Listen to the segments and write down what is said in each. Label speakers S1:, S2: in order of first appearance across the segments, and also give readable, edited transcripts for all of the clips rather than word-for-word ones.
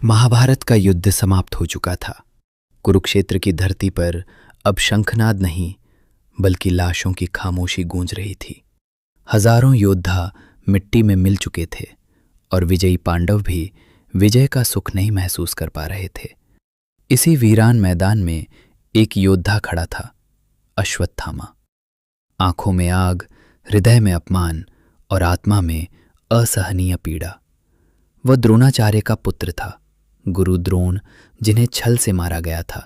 S1: महाभारत का युद्ध समाप्त हो चुका था। कुरुक्षेत्र की धरती पर अब शंखनाद नहीं बल्कि लाशों की खामोशी गूंज रही थी। हजारों योद्धा मिट्टी में मिल चुके थे और विजयी पांडव भी विजय का सुख नहीं महसूस कर पा रहे थे। इसी वीरान मैदान में एक योद्धा खड़ा था, अश्वत्थामा। आंखों में आग, हृदय में अपमान और आत्मा में असहनीय पीड़ा। वह द्रोणाचार्य का पुत्र था, गुरु द्रोण, जिन्हें छल से मारा गया था।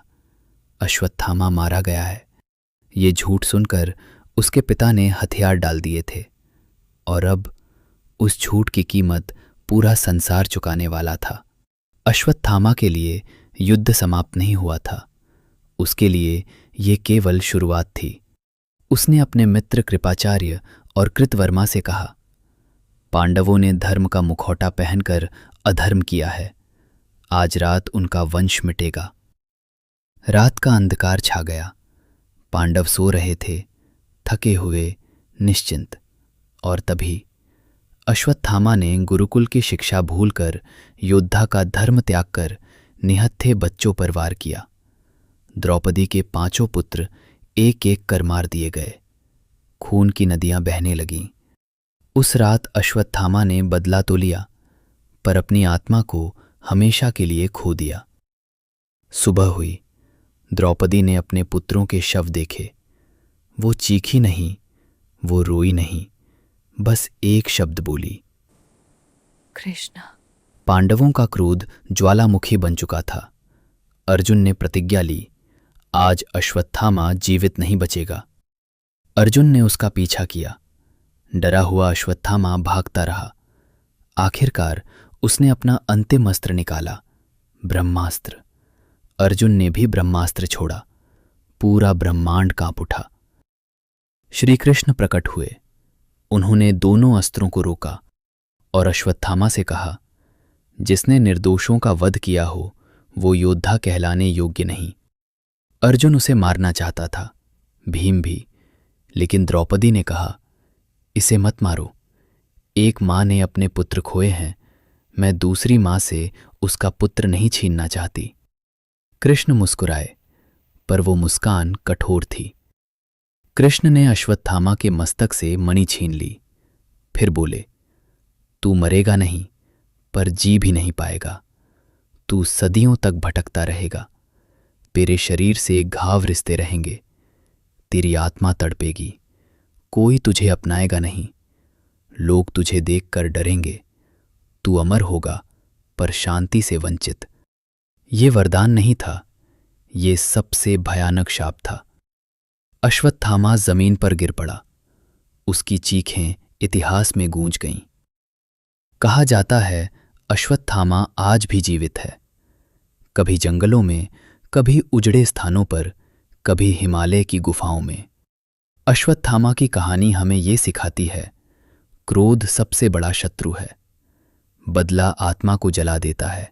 S1: अश्वत्थामा मारा गया है, ये झूठ सुनकर उसके पिता ने हथियार डाल दिए थे और अब उस झूठ की कीमत पूरा संसार चुकाने वाला था। अश्वत्थामा के लिए युद्ध समाप्त नहीं हुआ था, उसके लिए ये केवल शुरुआत थी। उसने अपने मित्र कृपाचार्य और कृतवर्मा से कहा, पांडवों ने धर्म का मुखौटा पहनकर अधर्म किया है, आज रात उनका वंश मिटेगा। रात का अंधकार छा गया। पांडव सो रहे थे, थके हुए, निश्चिंत। और तभी अश्वत्थामा ने गुरुकुल की शिक्षा भूलकर योद्धा का धर्म त्याग कर निहत्थे बच्चों पर वार किया। द्रौपदी के 5 पुत्र एक एक कर मार दिए गए। खून की नदियां बहने लगीं। उस रात अश्वत्थामा ने बदला तो लिया, पर अपनी आत्मा को हमेशा के लिए खो दिया। सुबह हुई। द्रौपदी ने अपने पुत्रों के शव देखे। वो चीखी नहीं, वो रोई नहीं, बस एक शब्द बोली,
S2: कृष्ण।
S1: पांडवों का क्रोध ज्वालामुखी बन चुका था। अर्जुन ने प्रतिज्ञा ली, आज अश्वत्थामा जीवित नहीं बचेगा। अर्जुन ने उसका पीछा किया। डरा हुआ अश्वत्थामा भागता रहा। आखिरकार उसने अपना अंतिम अस्त्र निकाला, ब्रह्मास्त्र। अर्जुन ने भी ब्रह्मास्त्र छोड़ा। पूरा ब्रह्मांड कांप उठा। श्री कृष्ण प्रकट हुए। उन्होंने दोनों अस्त्रों को रोका और अश्वत्थामा से कहा, जिसने निर्दोषों का वध किया हो वो योद्धा कहलाने योग्य नहीं। अर्जुन उसे मारना चाहता था, भीम भी, लेकिन द्रौपदी ने कहा, इसे मत मारो। एक मां ने अपने पुत्र खोए हैं, मैं दूसरी मां से उसका पुत्र नहीं छीनना चाहती। कृष्ण मुस्कुराए, पर वो मुस्कान कठोर थी। कृष्ण ने अश्वत्थामा के मस्तक से मणि छीन ली, फिर बोले, तू मरेगा नहीं, पर जी भी नहीं पाएगा। तू सदियों तक भटकता रहेगा। तेरे शरीर से घाव रिश्ते रहेंगे। तेरी आत्मा तड़पेगी। कोई तुझे अपनाएगा नहीं। लोग तुझे देखकर डरेंगे। तू अमर होगा, पर शांति से वंचित। ये वरदान नहीं था, ये सबसे भयानक शाप था। अश्वत्थामा जमीन पर गिर पड़ा। उसकी चीखें इतिहास में गूंज गईं। कहा जाता है अश्वत्थामा आज भी जीवित है, कभी जंगलों में, कभी उजड़े स्थानों पर, कभी हिमालय की गुफाओं में। अश्वत्थामा की कहानी हमें ये सिखाती है, क्रोध सबसे बड़ा शत्रु है। बदला आत्मा को जला देता है।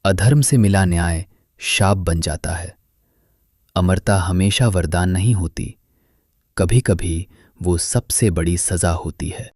S1: अधर्म से मिला न्याय शाप बन जाता है। अमरता हमेशा वरदान नहीं होती, कभी कभी वो सबसे बड़ी सजा होती है।